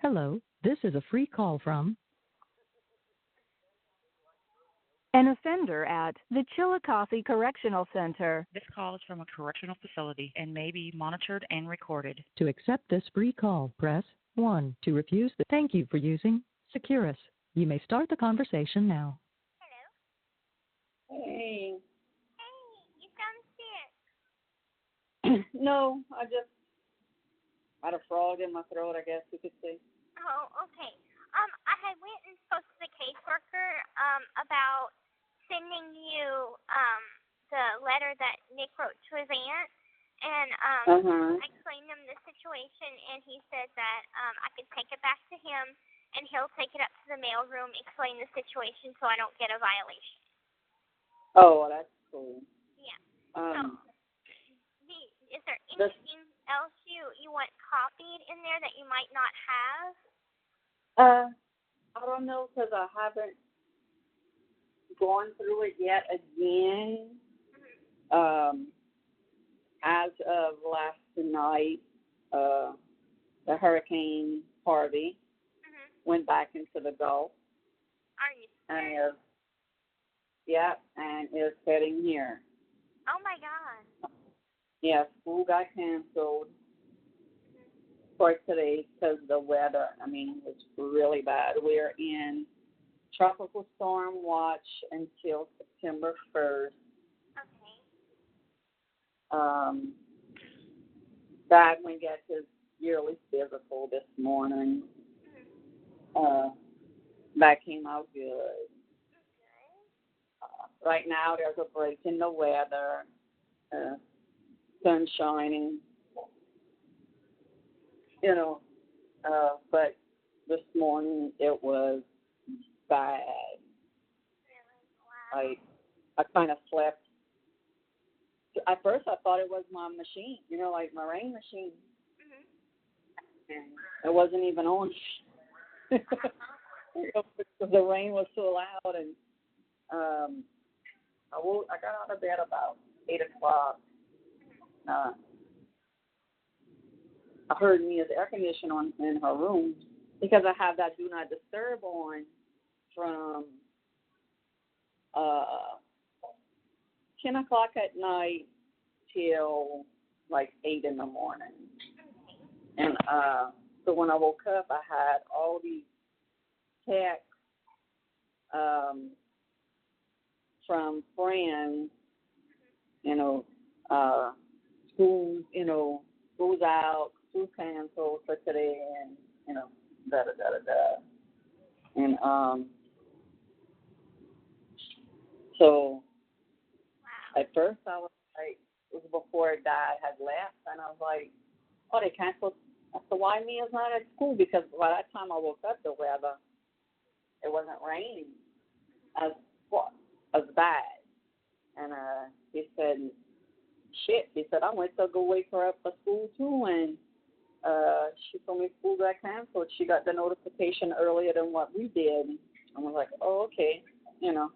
Hello, this is a free call from an offender at the Chillicothe Correctional Center. This call is from a correctional facility and may be monitored and recorded. To accept this free call, press 1. To refuse the thank you for using Securus. You may start the conversation now. Hey. Hey, you sound sick. No, I just had a frog in my throat, I guess you could say. Oh, okay. I had went and spoke to the caseworker, about sending you, the letter that Nick wrote to his aunt, and, I explained him the situation, and he said that, I could take it back to him, and he'll take it up to the mailroom, explain the situation so I don't get a violation. Oh, well, that's cool. Yeah. Is there anything else you want copied in there that you might not have? I don't know because I haven't gone through it yet again. As of last night, the Hurricane Harvey went back into the Gulf. Are you serious? And is heading here. Oh my God. Yeah, school got canceled for today because the weather, was really bad. We're in tropical storm watch until September 1st. Okay. Dad went get his yearly physical this morning. That came out good. Right now, there's a break in the weather. Sun shining. But this morning it was bad. Really? Wow. I kind of slept. At first, I thought it was my machine, like my rain machine. And it wasn't even on. Because the rain was so loud, and I got out of bed about 8 o'clock. I heard Mia's air conditioner on in her room because I have that do not disturb on from 10 o'clock at night till like 8 in the morning. And so when I woke up, I had all these texts from friends, school's out, school canceled for today, and, da-da-da-da-da. And so at first I was like, it was before Dad had left, and I was like, oh, they canceled. I said, why Mia's not at school? Because by that time I woke up, the weather, it wasn't raining as bad. And he said, shit. He said, I went to go wake her up for school too, and she told me school got canceled. She got the notification earlier than what we did. And I was like, oh, okay, no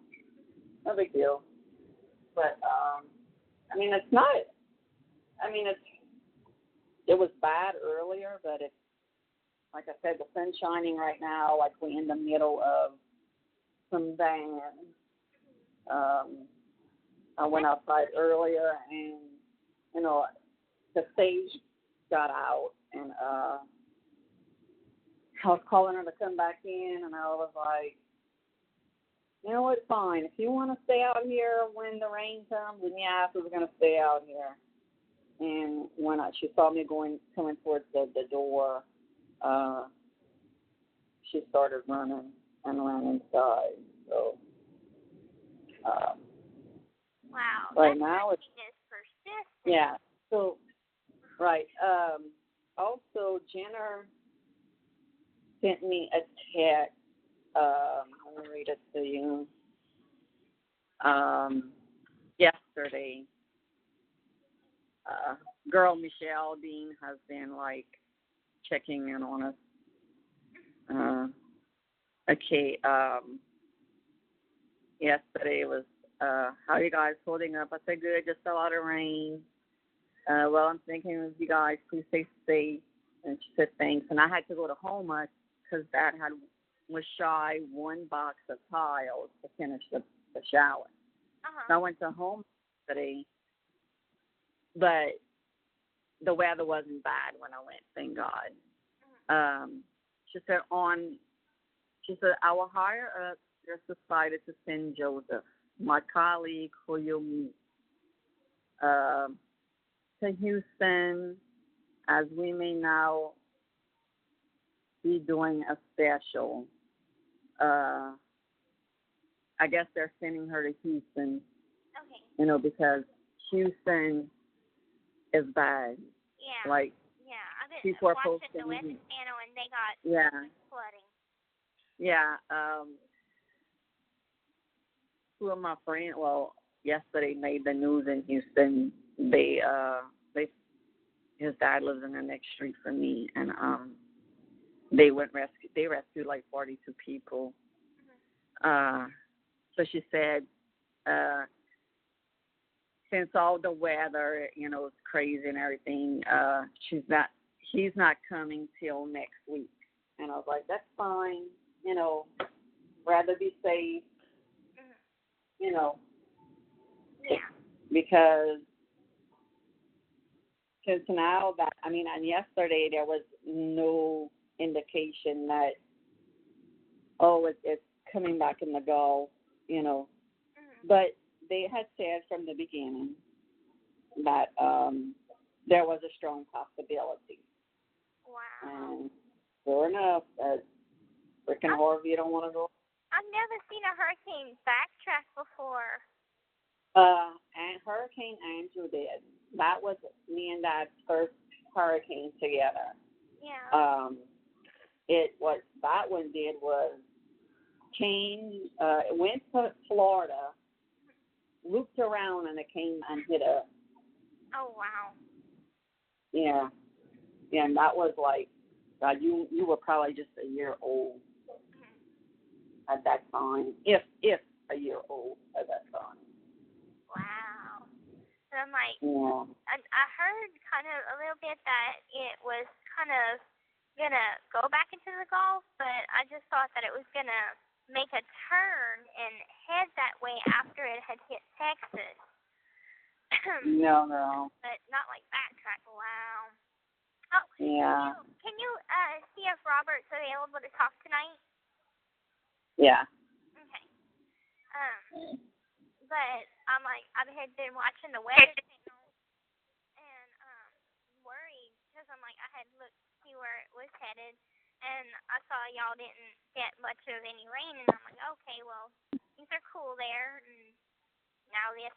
big deal. But it's not. It was bad earlier, but it's like I said, the sun's shining right now. Like we're in the middle of some bands. I went outside earlier, and the stage got out, and I was calling her to come back in, and I was like, you know what, fine. If you want to stay out here when the rain comes, then yeah, we're going to stay out here. And when she saw me coming towards the door, she started running and ran inside. So, wow. Right now it's persistent. Yeah. So, right. Also, Jenner sent me a text. I'm going to read it to you. Yesterday, girl Michelle Dean has been checking in on us. Okay. Yesterday was, how are you guys holding up? I said, good, just a lot of rain. Well, I'm thinking of you guys, please stay safe And she said, thanks. And I had to go to Homa because Dad was shy one box of tiles to finish the shower. So I went to Homa today, but the weather wasn't bad when I went, thank God. She said, our higher ups just decided to send Joseph, my colleague who you'll meet, to Houston, as we may now be doing a special. I guess they're sending her to Houston, because Houston is bad. Yeah. Like, I've been people are watching posting. the Western Channel, and they got flooding. Yeah. Two of my friends, yesterday made the news in Houston. His dad lives in the next street from me, and they rescued like 42 people. So she said, since all the weather, is crazy and everything, he's not coming till next week. And I was like, that's fine, rather be safe, because since now and yesterday there was no indication that, it's coming back in the Gulf, but they had said from the beginning that there was a strong possibility. Wow. And sure enough, freaking Harvey, you don't want to go. I've never seen a hurricane backtrack before. And Hurricane Andrew did. That was me and Dad's first hurricane together. Yeah. What that one did was it went to Florida, looped around, and it came and hit us. Oh, wow. Yeah. And that was like, you were probably just a year old at that time, if a year old at that time. Wow. So I'm like, yeah. I heard kind of a little bit that it was kind of going to go back into the Gulf, but I just thought that it was going to make a turn and head that way after it had hit Texas. No. But not like backtrack. Wow. Oh, yeah. Can you see if Robert's available to talk tonight? Yeah. Okay. But I'm like, I had been watching the Weather Channel and worried because I'm like, I had looked to see where it was headed, and I saw y'all didn't get much of any rain, and I'm like, okay, well, things are cool there, and now this.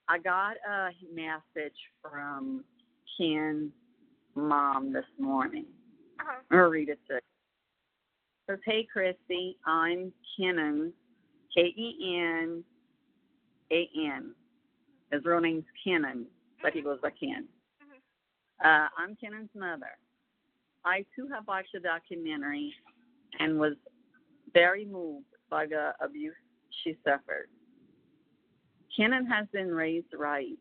I got a message from Ken's mom this morning. I'll read it to you. It says, hey, Kristy, I'm Kenan, Kenan. His real name's Kenan, but he goes by Ken. I'm Kenan's mother. I, too, have watched the documentary and was very moved by the abuse she suffered. Kenan has been raised right.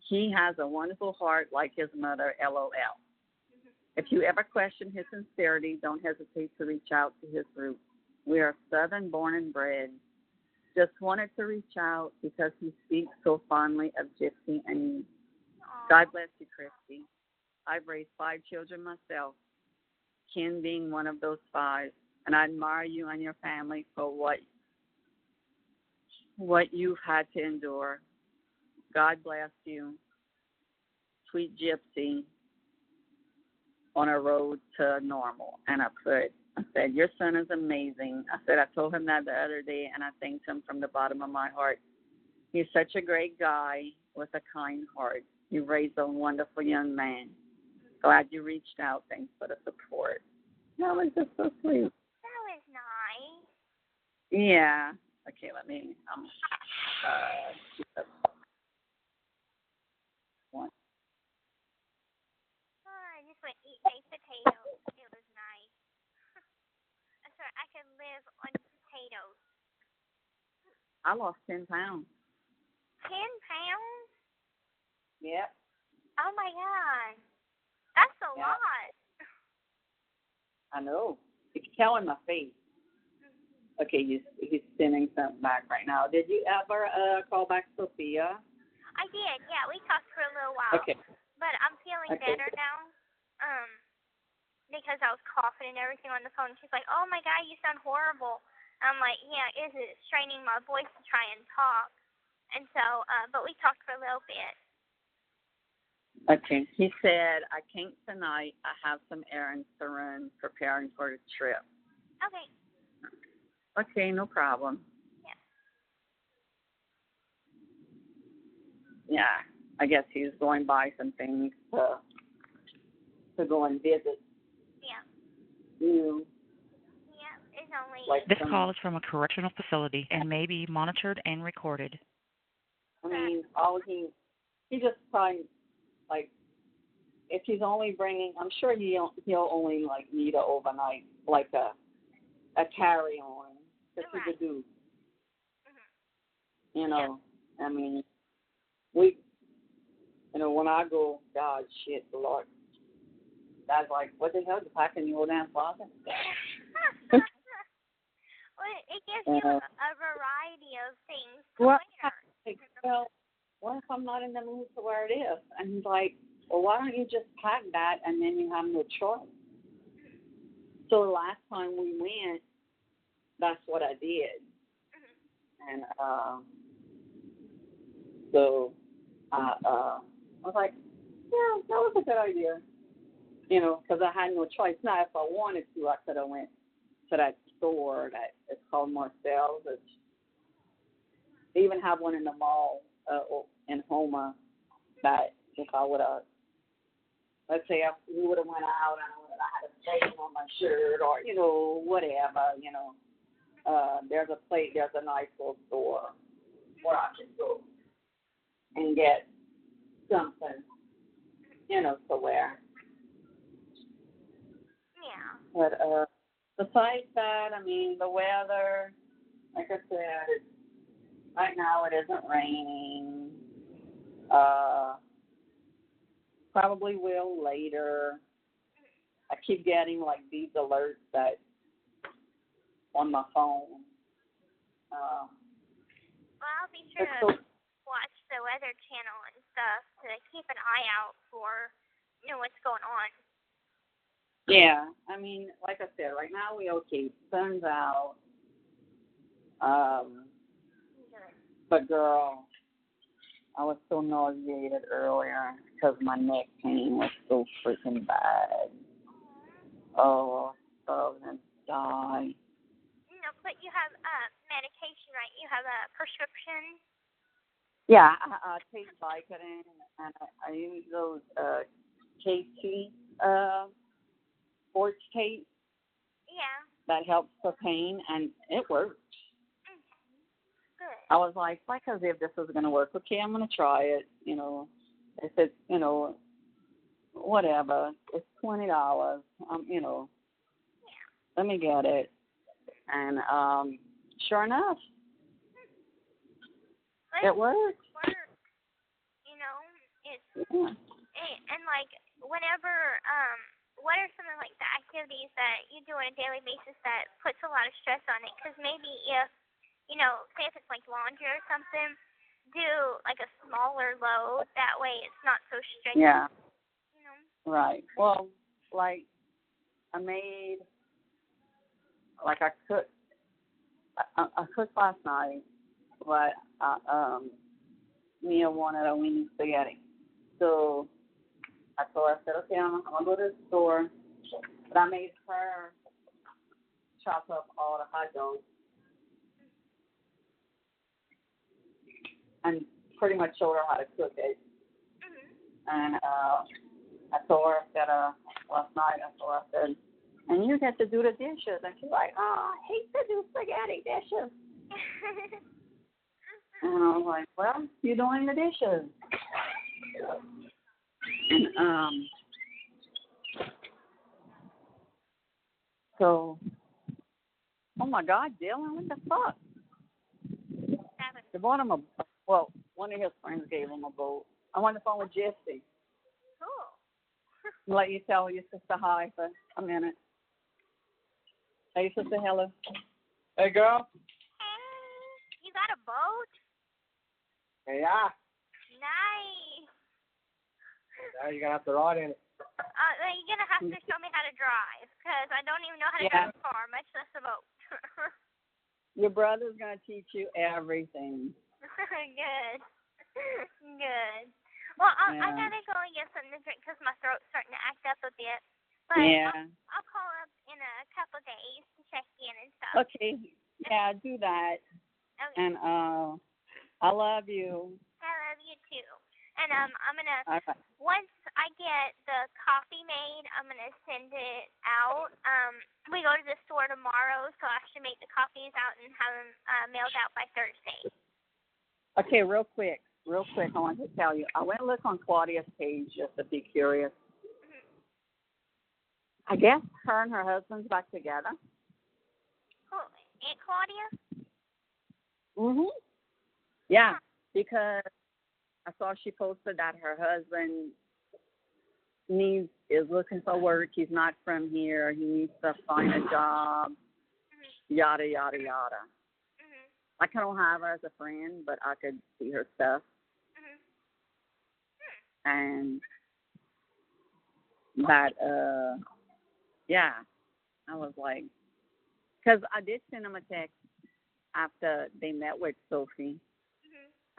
He has a wonderful heart like his mother, LOL. If you ever question his sincerity, don't hesitate to reach out to his roots. We are Southern born and bred. Just wanted to reach out because he speaks so fondly of Gypsy and me. God bless you, Kristy. I've raised 5 children myself, Ken being one of those 5, and I admire you and your family for what you've had to endure. God bless you, sweet Gypsy, on a road to normal. And I said, your son is amazing. I said, I told him that the other day, and I thanked him from the bottom of my heart. He's such a great guy with a kind heart. You raised a wonderful young man. Glad you reached out. Thanks for the support. That was just so sweet. That was nice. Yeah. Okay, let me, one. I just went eat baked potatoes. It was nice. I thought I could live on potatoes. I lost 10 pounds. 10 pounds? Yep. Oh, my God. I know. You can tell in my face. Okay, he's sending something back right now. Did you ever call back Sophia? I did, yeah. We talked for a little while. Okay. But I'm feeling better now. Because I was coughing and everything on the phone. She's like, "Oh my God, you sound horrible." I'm like, "Yeah, is it straining my voice to try and talk?" And so, but we talked for a little bit. Okay. He said, "I can't tonight. I have some errands to run, preparing for the trip." Okay. Okay, no problem. Yeah. Yeah, I guess he's going by some things to go and visit. Yeah. You. Yeah, it's only... This call is from a correctional facility and may be monitored and recorded. I mean, he just probably, like, if he's only bringing, I'm sure he'll only, like, need a overnight, like a carry-on that he could do. Mm-hmm. You know, yeah. I mean, when I go, God, shit, the Lord, Dad's like, what the hell, you packing your damn closet? Well, it gives you a variety of things to wear. Well, what if I'm not in the mood to wear this? And he's like, well, why don't you just pack that and then you have no choice? So the last time we went, that's what I did. And so I was like, yeah, that was a good idea. You know, because I had no choice. Now, if I wanted to, I could have went to that store that it's called Marcel's. They even have one in the mall in Houma that if I would have, let's say we would have went out and I had a stain on my shirt or, you know, whatever, you know, there's a nice little store where I can go and get something, you know, to wear. Yeah. But besides that, I mean, the weather, like I said, right now it isn't raining. Probably will later. I keep getting like these alerts that on my phone. Well, I'll be sure to watch the Weather Channel and stuff to keep an eye out for, you know, what's going on. Yeah, I mean, like I said, right now we okay. Sun's out. But girl, I was so nauseated earlier because my neck pain was so freaking bad. Oh, I was gonna die. No, but you have medication, right? You have a prescription. Yeah, I take Vicodin and I use those KT sports tape. Yeah. That helps the pain, and it works. Good. I was like as if this was going to work. Okay, I'm going to try it. You know, if it's, you know, whatever. It's $20. You know, let me get it. And sure enough, it works. You know, and like whenever what are some of like the activities that you do on a daily basis that puts a lot of stress on it? Because maybe if, you know, say if it's like laundry or something, do like a smaller load. That way it's not so strenuous. Yeah. You know? Right. Well, like I cooked last night, but Mia wanted a weenie spaghetti. So I told her, I said, okay, I'm going to go to the store. But I made her chop up all the hot dogs and pretty much showed her how to cook it. And I told her, I said, last night, I said, and you get to do the dishes. And she's like, oh, I hate to do spaghetti dishes. And I was like, well, you're doing the dishes. And so, oh my God, Dylan, what the fuck? They bought him one of his friends gave him a boat. I'm on the phone with Jesse. Cool. I'll let you tell your sister hi for a minute. Hey, sister, hello. Hey, girl. Hey, you got a boat? Yeah. Nice. Now you're going to have to ride in it. You're going to have to show me how to drive, because I don't even know how to Yeah. drive a car, much less a boat. Your brother's going to teach you everything. Good. Good. Well, I got to go and get something to drink because my throat's starting to act up a bit. But Yeah. I'll call up in a couple days to check in and stuff. Okay. Yeah, do that. Okay. And I love you. I love you too. And I'm gonna Okay. once I get the coffee made, I'm gonna send it out. We go to the store tomorrow, so I should make the coffees out and have them mailed out by Thursday. Okay, real quick, I want to tell you. I went to look on Claudia's page just to be curious. I guess her and her husband's back together. Oh, Aunt Claudia? Mhm. Yeah, because I saw she posted that her husband is looking for work. He's not from here. He needs to find a job. Yada yada yada. I don't have her as a friend, but I could see her stuff. And that, yeah, I was like, because I did send him a text after they met with Sophie.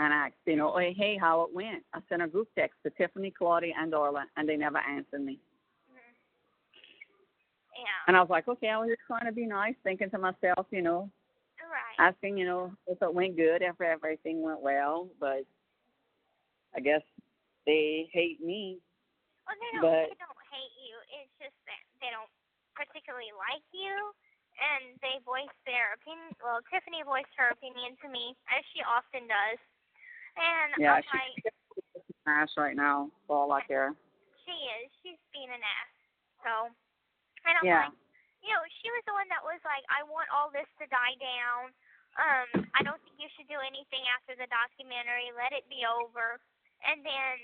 And I asked, hey, how it went. I sent a group text to Tiffany, Claudia, and Orla, and they never answered me. Yeah. And I was like, okay, I was just trying to be nice, thinking to myself, Right. asking, if it went good, if everything went well. But I guess they hate me. Well, they don't hate you. It's just that they don't particularly like you, and they voice their opinion. Well, Tiffany voiced her opinion to me, as she often does. And Yeah, I'm like, she's an ass right now, for all I care. she is. She's being an ass. So, and I'm Yeah. like, she was the one that was like, I want all this to die down. I don't think you should do anything after the documentary. Let it be over. And then,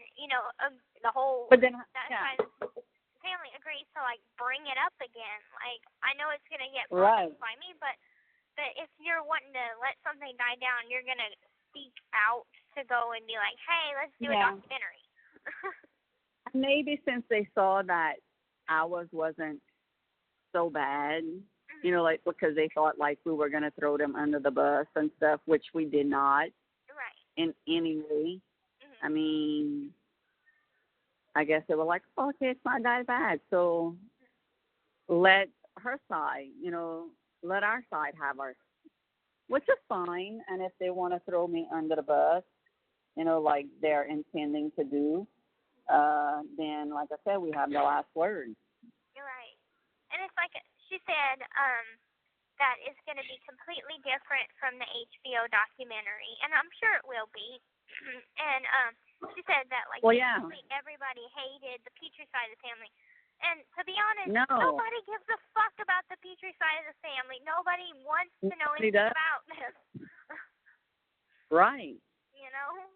the whole But then, side of the family agrees to, like, bring it up again. Like, I know it's going to get right by me, but if you're wanting to let something die down, you're going to speak out to go and be like, hey, let's do a documentary. Maybe since they saw that ours wasn't so bad, like because they thought like we were going to throw them under the bus and stuff, which we did not. Right. In any way. I mean, I guess they were like, okay, it's not that bad. So let her side, let our side have ours, which is fine. And if they want to throw me under the bus, like they're intending to do, then, like I said, we have the last word. You're right. And it's like she said that it's going to be completely different from the HBO documentary, and I'm sure it will be. And she said that, like, everybody hated the Petrie side of the family. And to be honest, nobody gives a fuck about the Petrie side of the family. Nobody wants to know anything about this. Right.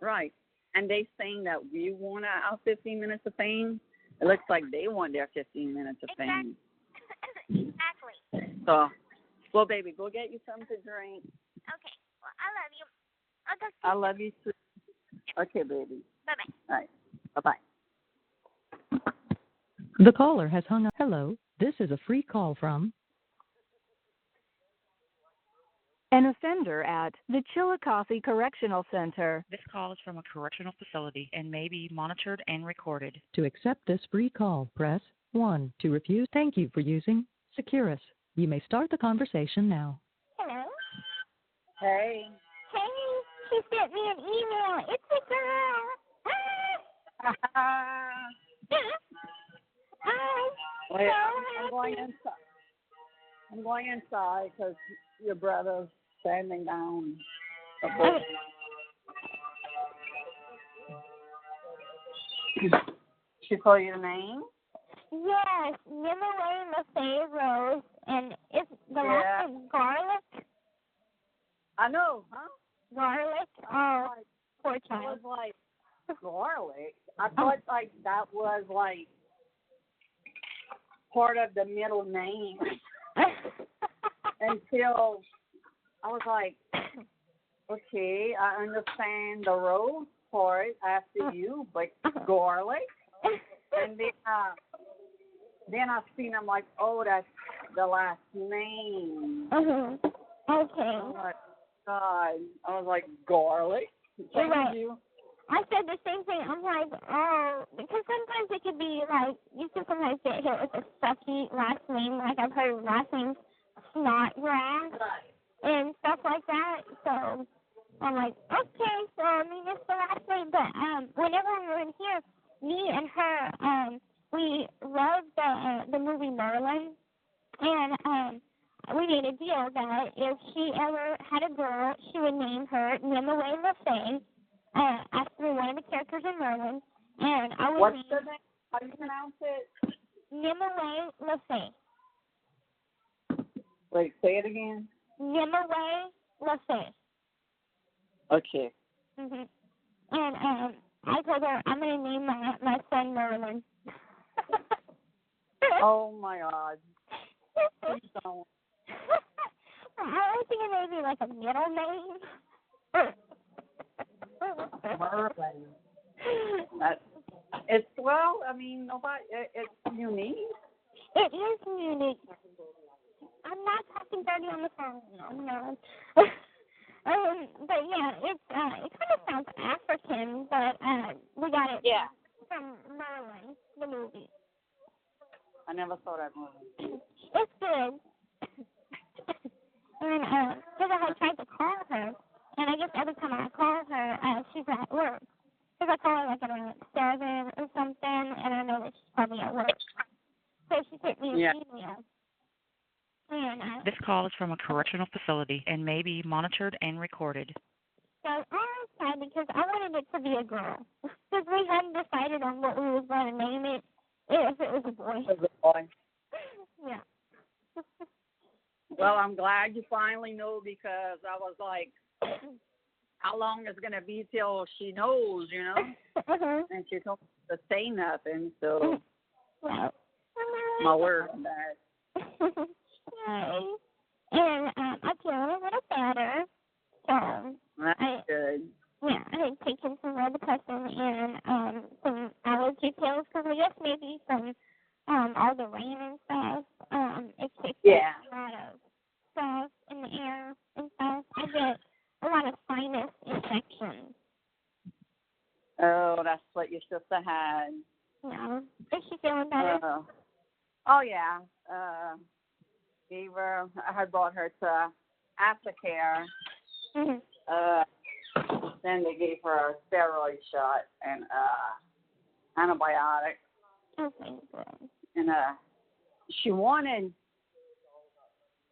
Right. And they saying that we want our 15 minutes of fame. It looks like they want their 15 minutes of fame. Exactly. So, well, baby, go get you something to drink. Okay. Well, I love you. I love you too. Okay, baby. Bye-bye. All right. Bye-bye. The caller has hung up. Hello, this is a free call from an offender at the Chillicothe Correctional Center. This call is from a correctional facility and may be monitored and recorded. To accept this free call, press 1. To refuse, thank you for using Securus. You may start the conversation now. Hello? Hey. Hey, she sent me an email. It's a girl. Hi. Wait, I'm going inside because your brother's standing down. Okay. She call you the name? Yes, Yemaway Maffei Rose, and it's the last name Garlic. I know, huh? Garlic. Oh, poor It child. was like garlic. I thought like that was like part of the middle name. until I was like, okay, I understand the rose part after you, but garlic. And then I seen him like, oh, that's the last name. Okay. Oh my God. I was like, garlic? Thank Right. you. I said the same thing. I'm like, oh, because sometimes it could be like, you can sometimes get hit with a sucky last name. Like I've heard last names Snodgrass and stuff like that. So I'm like, okay, so I mean, it's the last name. But whenever we were in here, me and her, we loved the movie Merlin. And we made a deal that if she ever had a girl, she would name her Nimue LaFay, after one of the characters in Merlin. And I would What's name the name? How do you pronounce it? Nimue LaFay. Wait, say it again. Nimue LaFay. Okay. Mhm. And I told her I'm gonna name my son Merlin. Oh my God. Please don't. I was thinking maybe like a middle name. Merlin. It's, well, I mean, nobody, it's unique. It is unique. I'm not talking dirty on the phone. No. But yeah, it kind of sounds African, but we got it from Merlin, the movie. I never saw that movie. It's good. And because I had tried to call her, and I guess every time I call her, she's at work. Because I call her like around 7 or something, and I know that she's probably at work. So she sent me an email. And, This call is from a correctional facility and may be monitored and recorded. so I was sad because I wanted it to be a girl. Because we hadn't decided on what we was going to name it, if it was a boy. It was a boy. Yeah. Well, I'm glad you finally know, because I was like, how long is it going to be till she knows, you know? And she told me to say nothing, so Well, my word on that. Yay. And I feel a little better. So That's good. yeah, I had taken some robitussin and some allergy pills because I guess maybe from all the rain and stuff. It kicks a lot of stuff in the air and stuff. I get a lot of sinus infections. Oh, that's what your sister had. Yeah. Is she feeling better? Oh, yeah. Gave her, I had brought her to aftercare. Then they gave her a steroid shot and antibiotic. Okay, good. And she wanted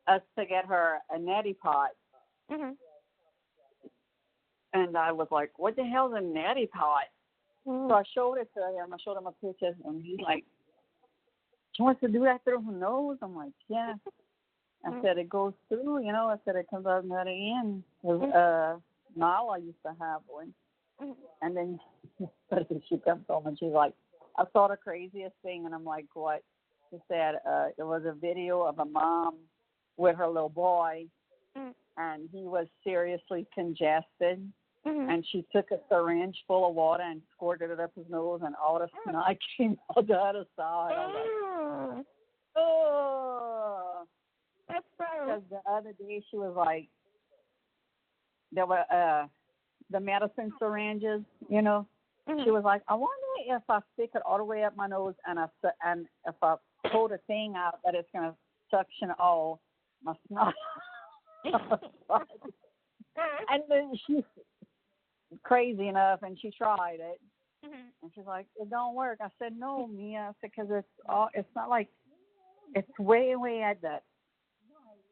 us to get her a neti pot. And I was like, what the hell's a neti pot? So I showed it to him. I showed him a picture, and he's like, she wants to do that through her nose? I'm like, yeah. I said, it goes through, you know. I said, it comes out the other end. Nala used to have one. And then she comes home, and she's like, I saw the craziest thing. And I'm like, what? She said, it was a video of a mom with her little boy, and he was seriously congested. And she took a syringe full of water and squirted it up his nose, and all the snot came out the other side. I was like, oh. That's Because the other day she was like, there were the medicine syringes, you know. She was like, I wonder if I stick it all the way up my nose and if I pull the thing out that it's going to suction all my snot. And then she's crazy enough, and she tried it. And she's like, it don't work. I said, no, Mia. I said, because it's not like, it's way at that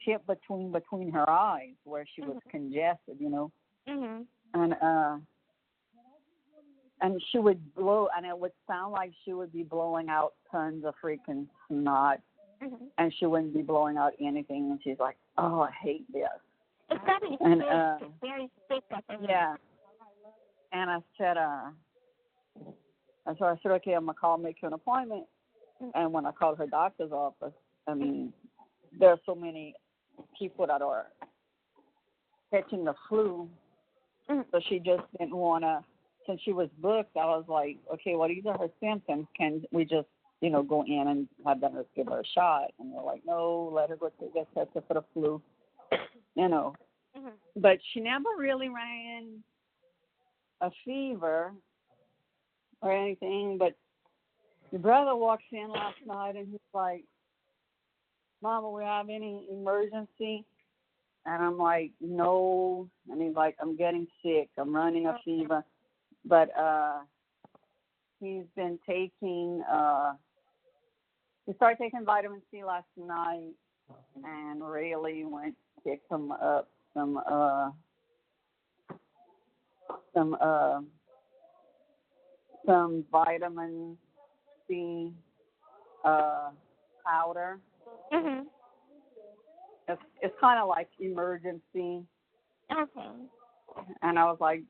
tip between her eyes where she was congested, you know. And she would blow, and it would sound like she would be blowing out tons of freaking snot, and she wouldn't be blowing out anything. And she's like, oh, I hate this. It's got to be very thick up in there. Yeah. And I said, okay, I'm gonna make you an appointment. And when I called her doctor's office, I mean, there are so many people that are catching the flu. So she just didn't want to, since she was booked, I was like, okay, well, these are her symptoms. Can we just, go in and have them just give her a shot? And they're like, no, let her go get tested for the flu, But she never really ran a fever or anything. But your brother walks in last night and he's like, Mama, we have any emergency? And I'm like, no. And he's like, I'm getting sick. I'm running a fever. But he's been taking, he started taking vitamin C last night and really picked him up some vitamin C powder. It's kind of like emergency. Okay. And I was like,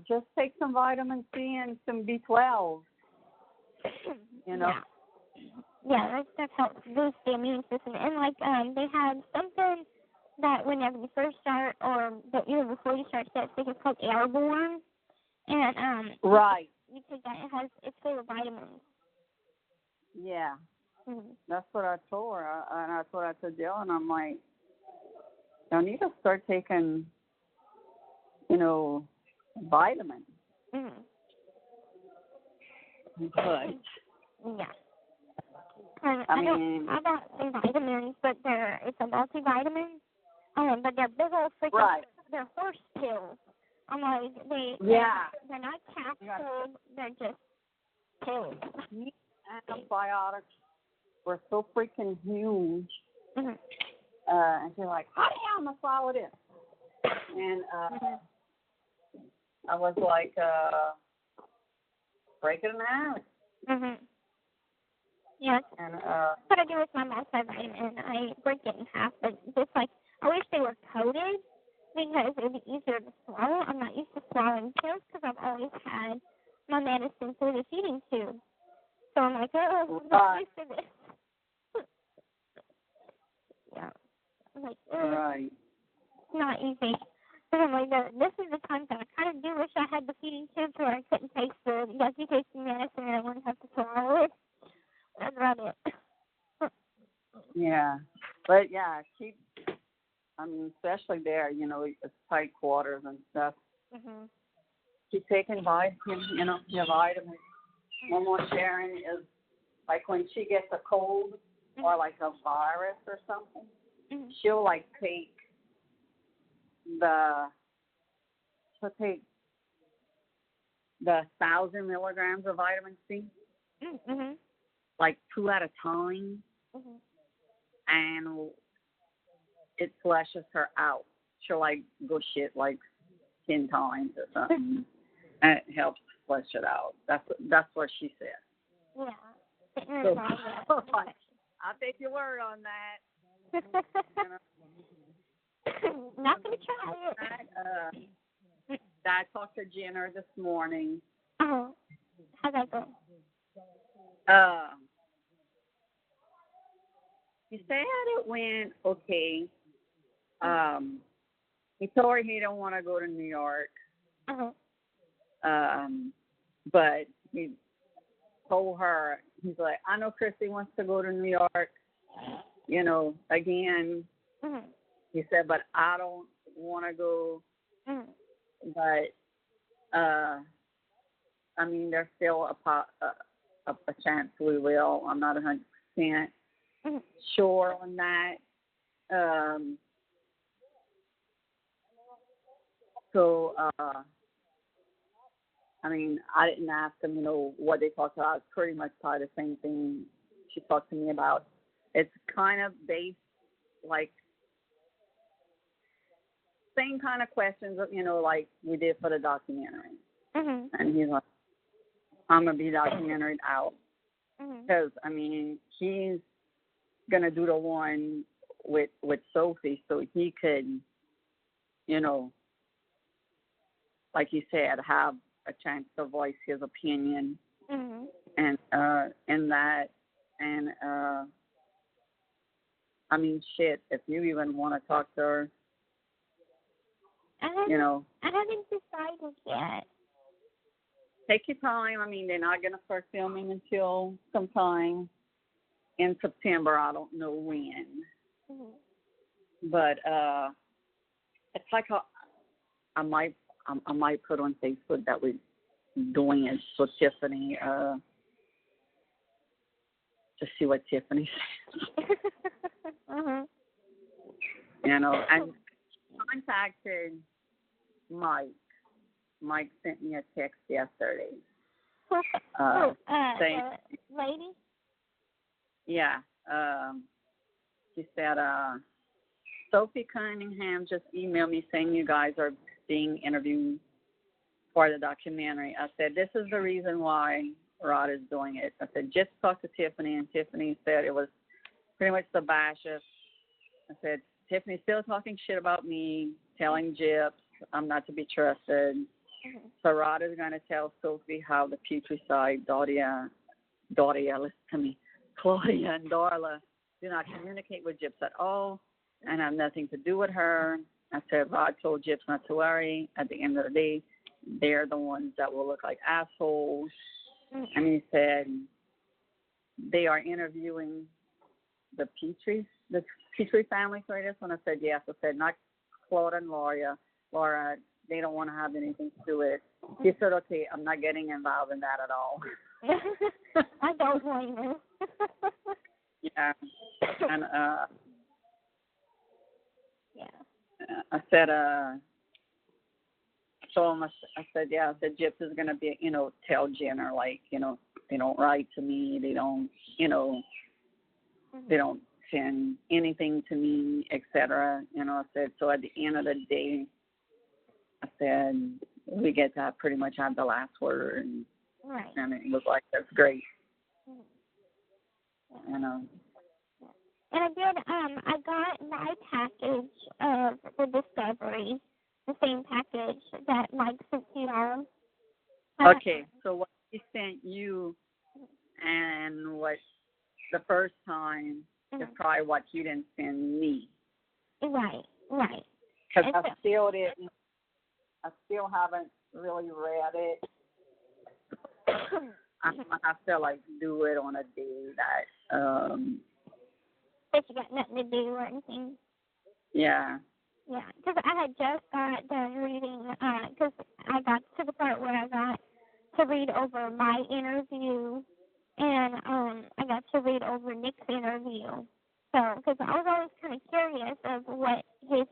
just take some vitamin C and some B12. Yeah, that stuff helps boost the immune system. And they have something that whenever you first start, or even before you start steps, it's called airborne. And right. You take that. It's full of vitamins. Yeah. That's what I told her, and that's what I told Jill, and I'm like, I need to start taking, vitamins. But yeah. I bought some vitamins, but it's a multivitamin. But they're big old freaking, they're horse pills. I'm like, they're not capsules, they're just pills. Antibiotics were so freaking huge. And she's like, how the hell am I swallow this? And I was like, break it in half. Yes. And what I do with my multivitamin, I break it in half, but just I wish they were coated because it would be easier to swallow. I'm not used to swallowing pills because I've always had my medicine through the feeding tube. So I'm like, oh, I'm not used to this. Yeah. I'm like, right. It's not easy. So I'm like, this is the time that I kind of do wish I had the feeding tube where I couldn't taste the yucky tasting medicine and I wouldn't have to swallow it. That's about it. Yeah. But, especially there, it's tight quarters and stuff. Keep taking vitamins, your vitamins. One more sharing is, when she gets a cold or, a virus or something, she'll, take she'll take the 1,000 milligrams of vitamin C, 2 at a time, and it flushes her out. She'll, go shit, 10 times or something, and it helps flush it out. That's what she said. Yeah. So, I'll take your word on that. Not going to try it. I talked to Jenner this morning. How'd that go? He said it went okay. He told her he don't want to go to New York. But he told her, he's like, I know Kristy wants to go to New York, again. He said, but I don't want to go. But, there's still a chance we will. I'm not 100% sure on that. I didn't ask him, what they talked about. It's pretty much probably the same thing she talked to me about. It's kind of based, same kind of questions, like we did for the documentary. And he's like, I'm going to be documentaried out. Because, he's going to do the one with Sophie so he could, like you said, have a chance to voice his opinion and in that. And I mean, shit, if you even want to talk to her, you know. I haven't decided yet. Take your time. I mean, they're not going to start filming until sometime in September. I don't know when. Mm-hmm. But it's like I might put on Facebook that we're doing it for Tiffany, to see what Tiffany says. Mm-hmm. You know, and contacted Mike. Mike sent me a text yesterday. Saying, the lady? yeah. She said, Sophie Cunningham just emailed me saying you guys are being interviewed for the documentary. I said, this is the reason why Rod is doing it. I said, just talk to Tiffany, and Tiffany said it was pretty much the bashes. I said, Tiffany's still talking shit about me, telling Gyps I'm not to be trusted. Mm-hmm. So Rod is going to tell Sophie how the Petrie side, Claudia, listen to me, Claudia and Darla do not communicate with Gyps at all and have nothing to do with her. I said, Rod told Gyps not to worry. At the end of the day, they're the ones that will look like assholes. Mm-hmm. And he said, they are interviewing the Petrie family for this one. I said, yes. I said, not Claude and Laura, they don't want to have anything to do with it. He said, okay, I'm not getting involved in that at all. I don't blame you. Yeah. And yeah. I said, so I said, yeah, I said, Gyps is going to be, tell Jenner, like, they don't write to me. They don't, they don't send anything to me, etc. I said, so at the end of the day, I said, we get to pretty much have the last word. Right. And it was like, that's great. Yeah. And I did, I got my package of the Discovery, the same package that Mike sent you all. Okay, so what he sent you and what the first time is probably what he didn't send me. Right. Because I still haven't really read it. I have to do it on a day that that you got nothing to do or anything. Yeah. Yeah, because I had just got done reading, because I got to the part where I got to read over my interview, and I got to read over Nick's interview. So, because I was always kind of curious of what he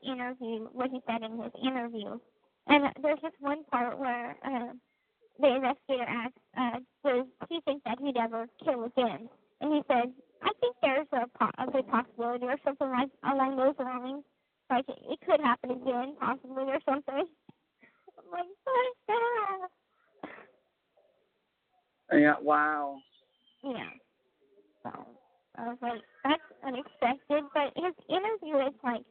said in his interview. And there's just one part where the investigator asked, does he think that he'd ever kill again? And he said, I think there's a good possibility or something along those lines. Like, it could happen again, possibly, or something. I'm like, what the? Yeah, wow. Yeah. So, I was like, that's unexpected. But his interview is like,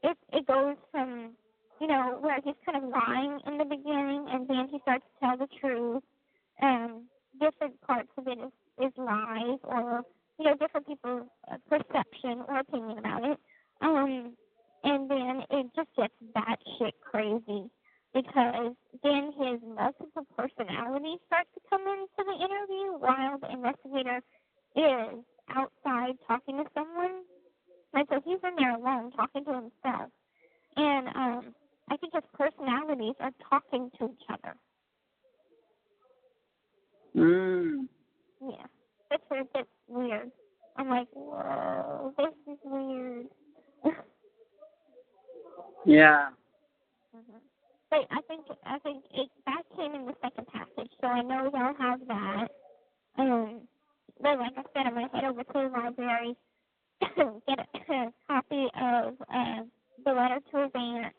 it goes from, where he's kind of lying in the beginning, and then he starts to tell the truth. Different parts of it is lies, or, different people's perception or opinion about it. And then it just gets batshit crazy, because then his multiple personalities start to come into the interview while the investigator is outside talking to someone. And so he's in there alone talking to himself. And I think his personalities are talking to each other. Yeah. That's where it gets weird. I'm like, whoa, this is weird. Yeah. Mm-hmm. But I think that came in the second package, so I know y'all have that. But like I said, I'm gonna head over to the library, get a copy of the letter to his aunt,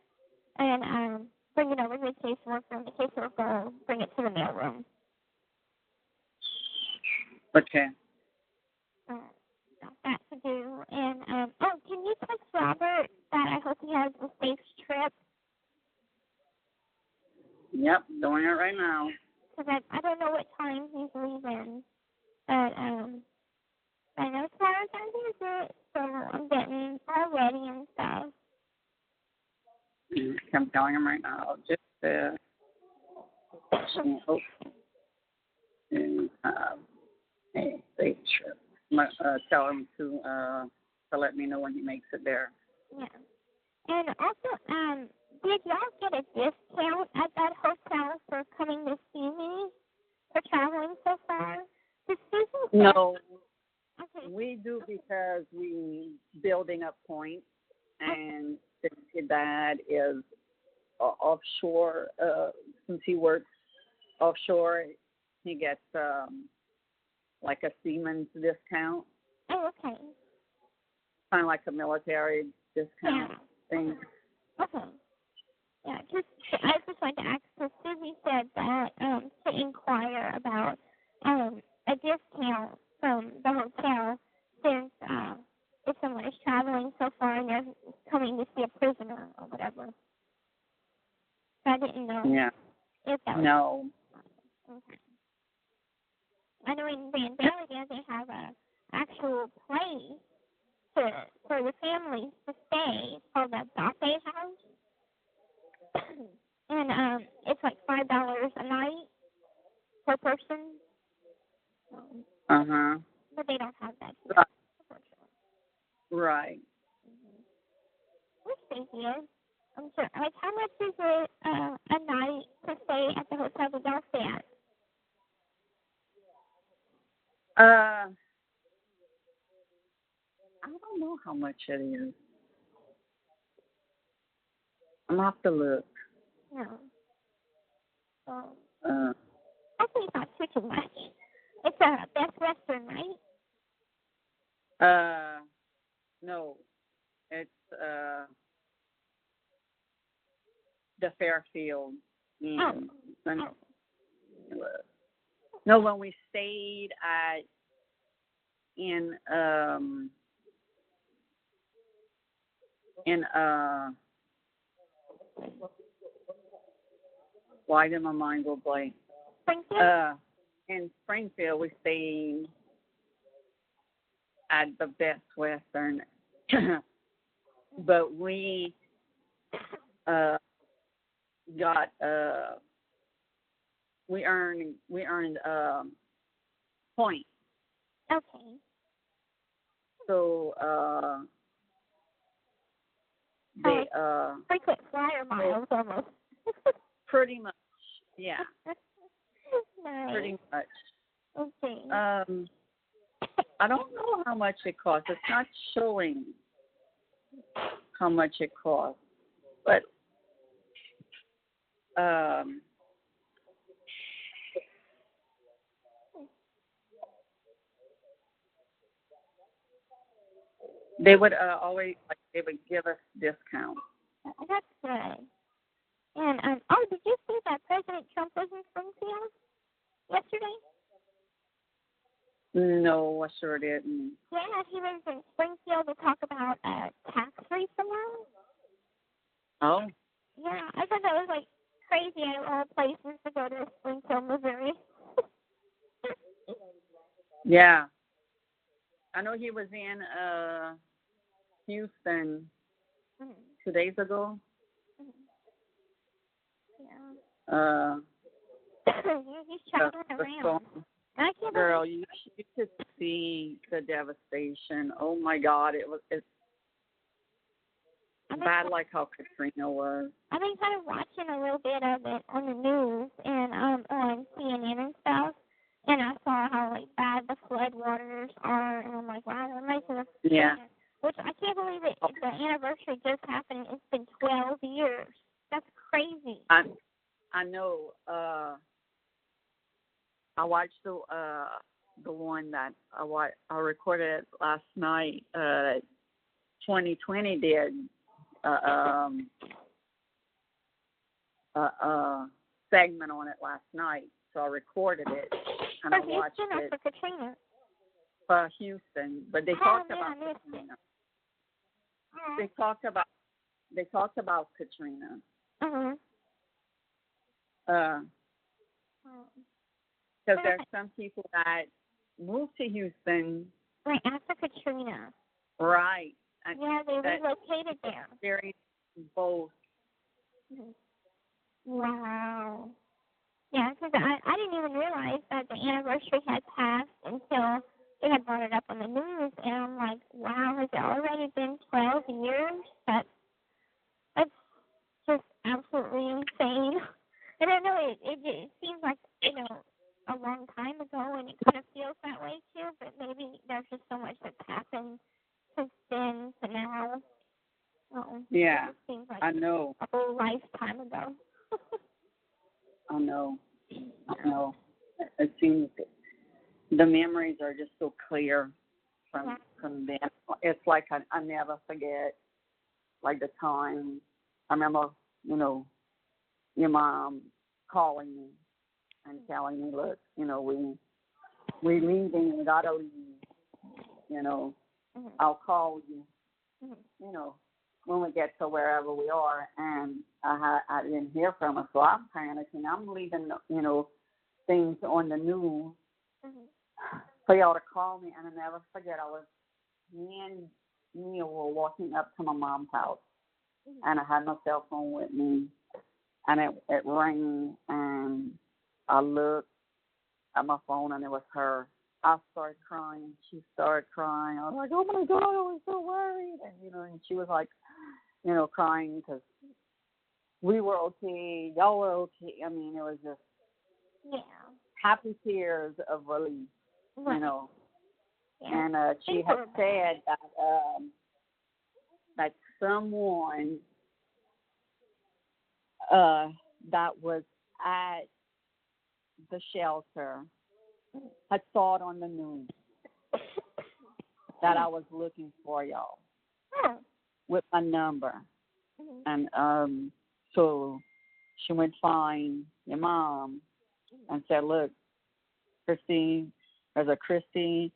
and bring it over to the caseworker, and the caseworker will bring it to the mailroom. Okay. Got that to do. And can you text Robert that I hope he has a safe trip? Yep, doing it right now. Because I don't know what time he's leaving, but I know tomorrow's our visit, so I'm getting I'm telling him right now. Just hope to have a safe trip. Tell him to let me know when he makes it there. Yeah. And also, did y'all get a discount at that hotel for coming to see me for traveling so far? No, Okay. we do because we building up points, and since your dad is offshore, since he works offshore, he gets like a seaman's discount, Oh, okay. kind of like a military discount thing. Okay. Yeah, I just wanted to ask, because Susie said that to inquire about a discount from the hotel since if someone is traveling so far and they're coming to see a prisoner or whatever. So I didn't know if that was... No. Okay. I know in Vandalia they have a actual place for the families to stay. It's called the Buffet House. And it's like $5 a night per person. But they don't have that here, unfortunately. Right. Which they did. I'm sure. Like, how much is it a night to stay at the hotel that y'all stay at? I don't know how much it is. I'm gonna have to look. No. I think it's not too much. It's a Best Western, right? No, it's the Fairfield. No, when we stayed in why did my mind go blank? Springfield? In Springfield, we stayed at the Best Western, but we got we earned points. Okay. So they frequent flyer miles almost. Pretty much, yeah. Nice. Pretty much. Okay. I don't know how much it costs. It's not showing how much it costs, but they would always they would give us discounts. That's good. And did you see that President Trump was in Springfield yesterday? No, I sure didn't. Yeah, he was in Springfield to talk about tax-free law. Oh. Yeah, I thought that was like crazy out of all places to go to Springfield, Missouri. Yeah. I know he was in Houston 2 days ago. Yeah. He's traveling around. Girl, you could see the devastation. Oh my God, it's bad like how Katrina was. I've been kind of watching a little bit of it on the news and on CNN and stuff, and I saw how bad the flood waters are, and I'm like, wow, they're making a which I can't believe it. The anniversary just happened. It's been 12 years. That's crazy. I know. I watched the one that I recorded last night. 2020 did segment on it last night, so I recorded it and I watched it. For Katrina? For Houston, but they talked about Katrina. They talked about Katrina. Because there's some people that moved to Houston right after Katrina. Right. Yeah, they relocated there. Experienced both Mhm. Wow. Yeah, because I didn't even realize that the anniversary had passed until they had brought it up on the news, and I'm like, wow, has it already been 12 years? That's just absolutely insane. And I know it seems like, a long time ago, and it kind of feels that way too, but maybe there's just so much that's happened since then to now. Yeah, it just seems like I know. a whole lifetime ago. I know. It seems the memories are just so clear from them. It's like I never forget, like the time. I remember, your mom calling me and telling me, look, we leaving, we gotta leave. I'll call you. When we get to wherever we are, and I didn't hear from her, so I'm panicking. I'm leaving, things on the news for y'all to call me, and I never forget. Me and Neil were walking up to my mom's house, and I had my cell phone with me, and it rang, and I looked at my phone, and it was her. I started crying. She started crying. I was like, oh, my God, I was so worried. And, and she was like, crying because we were okay. Y'all were okay. I mean, it was just happy tears of relief, Yeah. And she had said that someone that was at the shelter had saw it on the news that I was looking for y'all with my number. And so she went find your mom and said, look, Kristy, there's a Kristy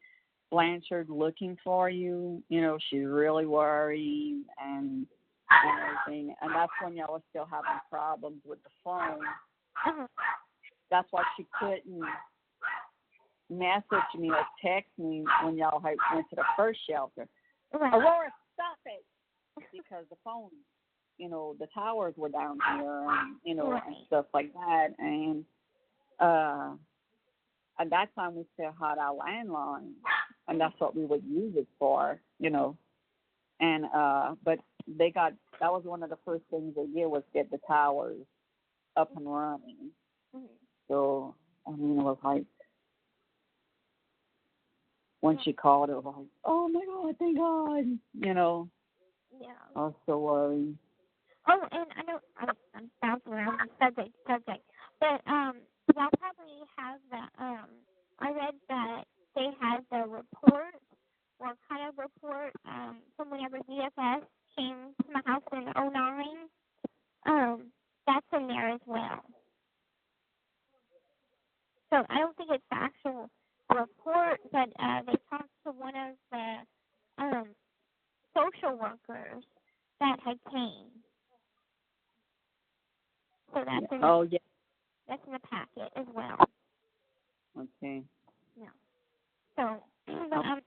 Blanchard looking for you. She's really worried and everything. And that's when y'all were still having problems with the phone. That's why she couldn't message me or text me when y'all went to the first shelter. Aurora, stop it! Because the phone, the towers were down here, and and stuff like that. And at that time, we still had our landline, and that's what we would use it for, And but that was one of the first things they did was get the towers up and running. So I mean, it was like when she called, it was like, oh my God, thank God, Yeah. I was so worried. Oh, and I know I'm bouncing around the subject, but y'all probably have the I read that they had the report or kind of report from whenever DFS came to my house in '09. That's in there as well. So I don't think it's the actual report, but they talked to one of the social workers that had came. So that's that's in the packet as well. Okay. Yeah. So, but go ahead.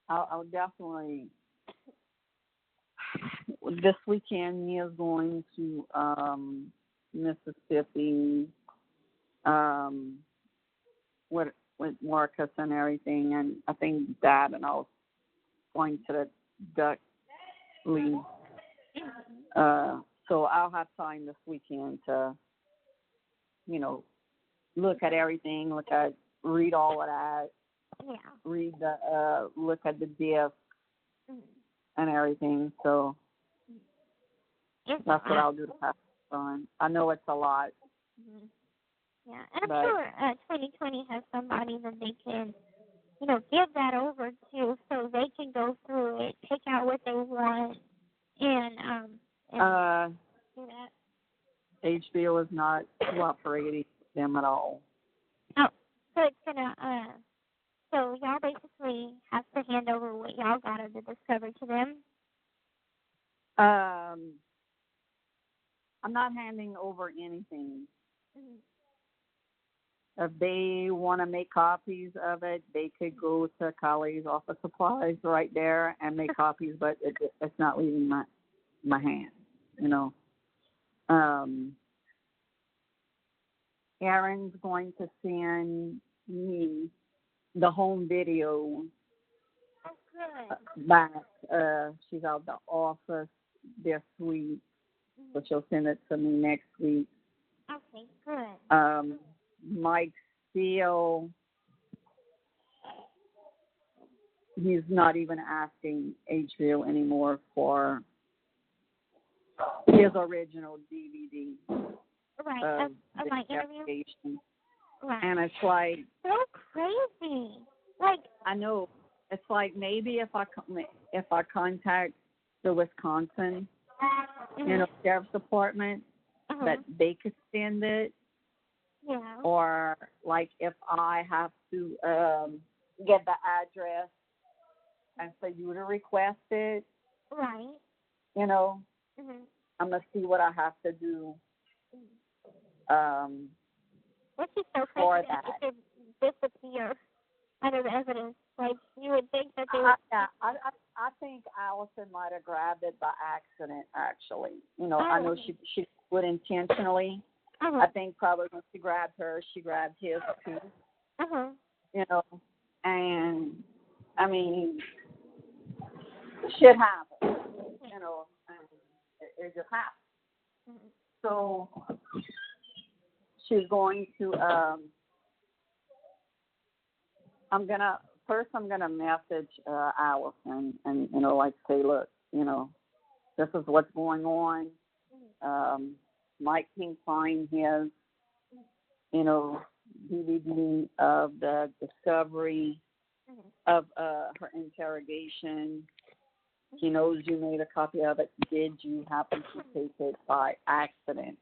I'll definitely. This weekend, Mia's going to Mississippi with Marcus and everything, and I think Dad and I was going to the duck league. So I'll have time this weekend to, look at everything, read all of that, read look at the diff and everything. So that's what I'll do to pass time. I know it's a lot. Yeah, and I'm sure 2020 has somebody that they can, give that over to, so they can go through it, pick out what they want, and do that. HBO is not cooperating with them at all. Oh, so it's gonna, so y'all basically have to hand over what y'all got of the discovery to them? I'm not handing over anything. If they want to make copies of it, they could go to Kylie's office supplies right there and make copies, but it's not leaving my hand. you know. Erin's going to send me the home video Oh, good. back. She's out the office this week, so she'll send it to me next week. Okay, good. Mike still, he's not even asking HBO anymore for his original DVD Right, of of the my interview? investigation. Right. And it's like, So crazy. Like, I know, it's like maybe if I contact the Wisconsin, sheriff's department, that they could send it, yeah. or like if I have to get the address and for you to request it, Right. you know, Mm-hmm. I'm gonna see what I have to do. Which is so For crazy that it could disappear under the evidence. Like, you would think that they would... I think Allison might have grabbed it by accident, actually. You know, I know she would intentionally. I think probably when she grabbed her, she grabbed his too. You know, and, I mean, shit happens. You know, and it just happens. So she's going to, I'm gonna message Allison and, you know, like say, look, you know, this is what's going on. Mike can find his, you know, DVD of the discovery of her interrogation. He knows you made a copy of it. Did you happen to take it by accident?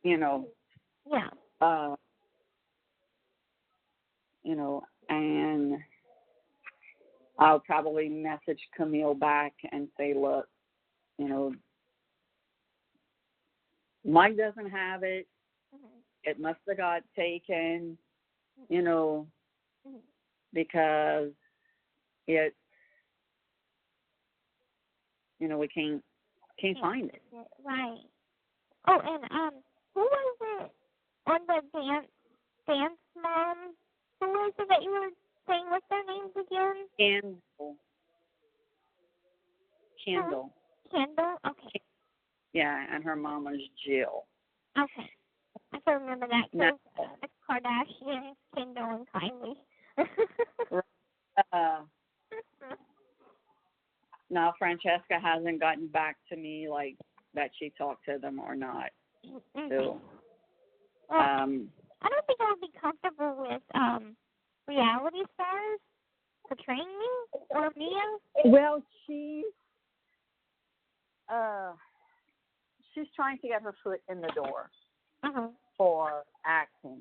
You know. Yeah. You know, and I'll probably message Camille back and say, look, you know, Mike doesn't have it. It must have got taken, you know, because it's, you know, we can't find it. Right. Oh, and who was it on the dance mom? Who was it that you were saying? What's their names again? Kendall. Kendall? Okay. Yeah, and her mom was Jill. Okay. I can remember that because it's Kardashian, Kendall, and Kylie. Now, Francesca hasn't gotten back to me, like, that she talked to them or not. So, I don't think I would be comfortable with reality stars portraying me or Mia. Well, she's trying to get her foot in the door for acting.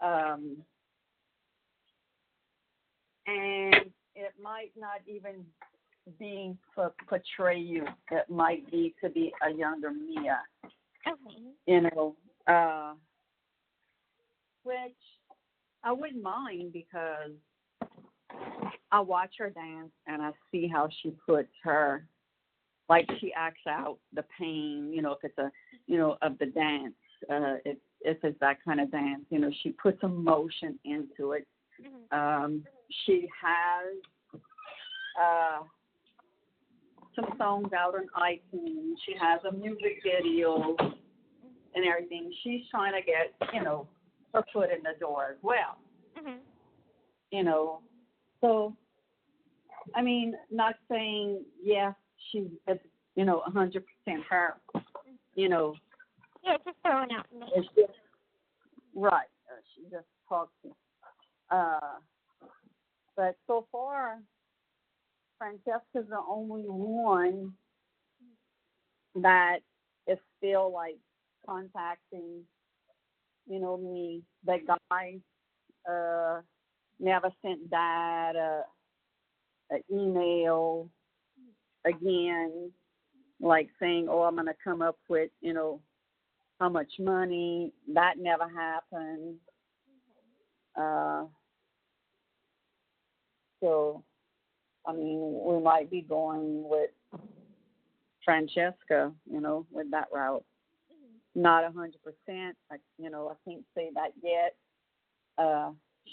And it might not even be to portray you. It might be to be a younger Mia. You know, which I wouldn't mind because I watch her dance and I see how she puts her, like she acts out the pain, you know, if it's of the dance, if it's that kind of dance, you know, she puts emotion into it. She has some songs out on iTunes. She has a music video and everything. She's trying to get, you know, her foot in the door as well. You know, so, I mean, not saying, yes, she's, you know, 100% her, you know. Yeah, just throwing out names. It's just, right. She just talks. But so far, Francesca's the only one that is still, like, contacting, you know, me. That guy never sent Dad an email again, like saying, oh, I'm going to come up with, you know, how much money. That never happened. So, I mean, we might be going with Francesca, with that route. Not 100%. I can't say that yet.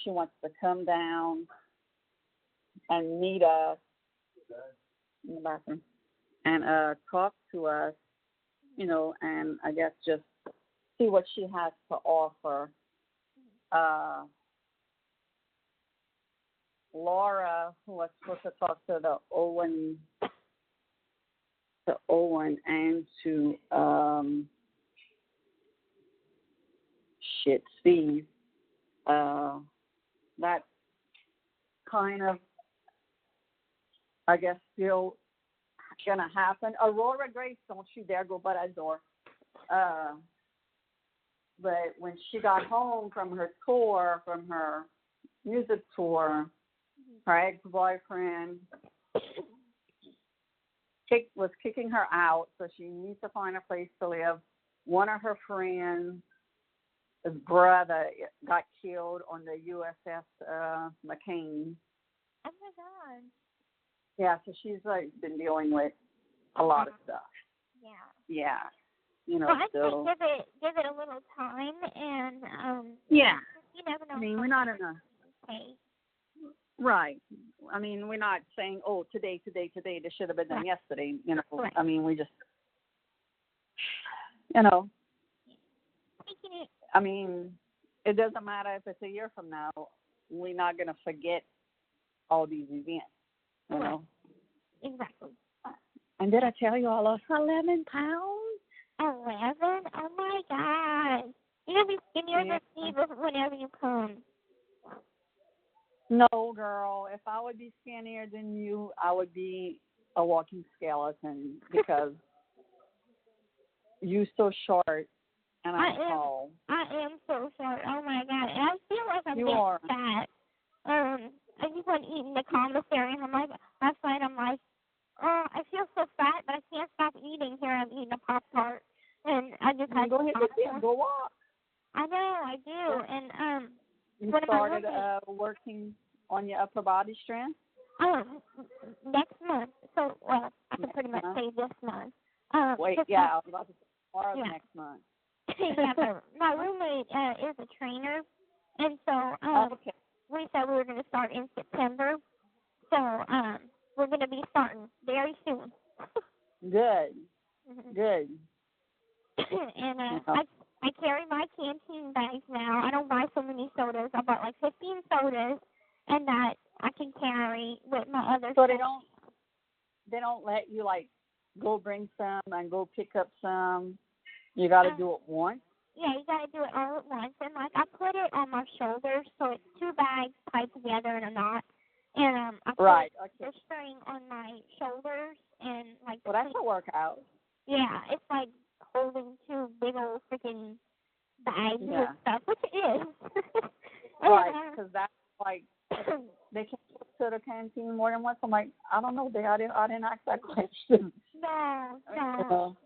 She wants to come down and meet us in the bathroom and talk to us, and I guess just see what she has to offer. Laura, who was supposed to talk to the Owen and to Steve. That kind of, I guess, still gonna happen. Aurora Grace, don't you dare go by that door. But when she got home from her tour, from her music tour, her ex-boyfriend was kicking her out, so she needs to find a place to live. One of her friends, his brother, got killed on the USS McCain. Oh my God. Yeah, so she's been dealing with a lot of stuff. Yeah. Yeah. Well, I think give it a little time, and yeah. You never know. I mean, we're not in a okay. Right. I mean, we're not saying, oh, today. This should have been done yesterday. Right. I mean, we just, I mean, it doesn't matter if it's a year from now. We're not going to forget all these events, Right. Exactly. And did I tell you I lost 11 pounds? 11? Oh, my God. You're going to be skinnier than me whenever you come. No, girl. If I would be skinnier than you, I would be a walking skeleton because you're so short and I'm tall. I am so short. Oh, my God. And I feel like I'm getting fat. I just went eating the commissary, and I'm like, last night I'm like, oh, I feel so fat, but I can't stop eating. Here I'm eating a Pop-Tart. And I just had go walk. I know, I do. And you started working on your upper body strength? Next month. So, well, I can pretty much say this month. I was about to say tomorrow next month. Yeah, but my roommate is a trainer, and so we said we were going to start in September. So we're going to be starting very soon. Good. Mm-hmm. Good. And I carry my canteen bags now. I don't buy so many sodas. I bought like 15 sodas, and that I can carry with my other. So they don't let you go bring some and go pick up some. You got to do it once. Yeah, you got to do it all at once. And I put it on my shoulders, so it's 2 bags tied together in a knot. And I put the string on my shoulders and Well, that's a workout. Yeah, it's like holding 2 big old freaking bags and stuff, which it is. Right, because that's they can't go to the canteen more than once. I'm like, I don't know. I didn't ask that question. No.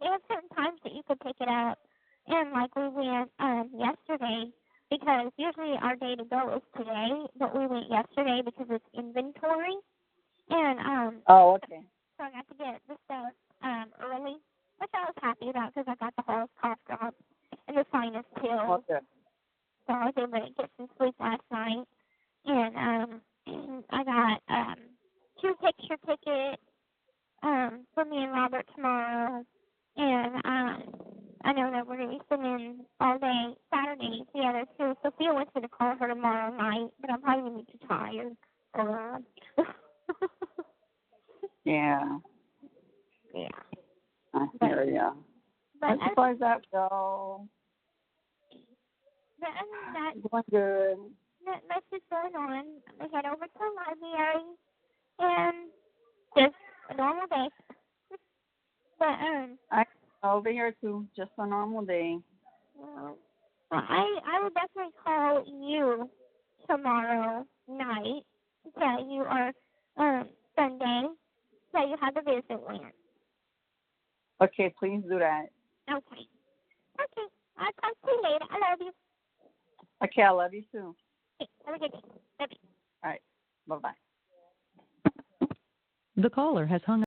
There are certain times that you could pick it up. And we went yesterday because usually our day to go is today, but we went yesterday because it's inventory. And oh, okay. So I got to get the stuff early, which I was happy about because I got the whole cough drop and the sinus pill. Okay. So I was able to get some sleep last night. And I got 2 picture tickets for me and Robert tomorrow. And I know that we're going to be spending all day Saturday together, too. Sophia wants me to call her tomorrow night, but I'm probably going to be too tired. Yeah. Yeah. I hear ya. As far as that go, going good. That's just going on. We head over to the library, and just a normal day. But over here too, just a normal day. Well, I will definitely call you tomorrow night to tell you, or Sunday, tell you how the visit went. Okay, please do that. Okay. I'll talk to you later. I love you. Okay, I love you too. Okay, have a good day. Bye-bye. All right, bye-bye. The caller has hung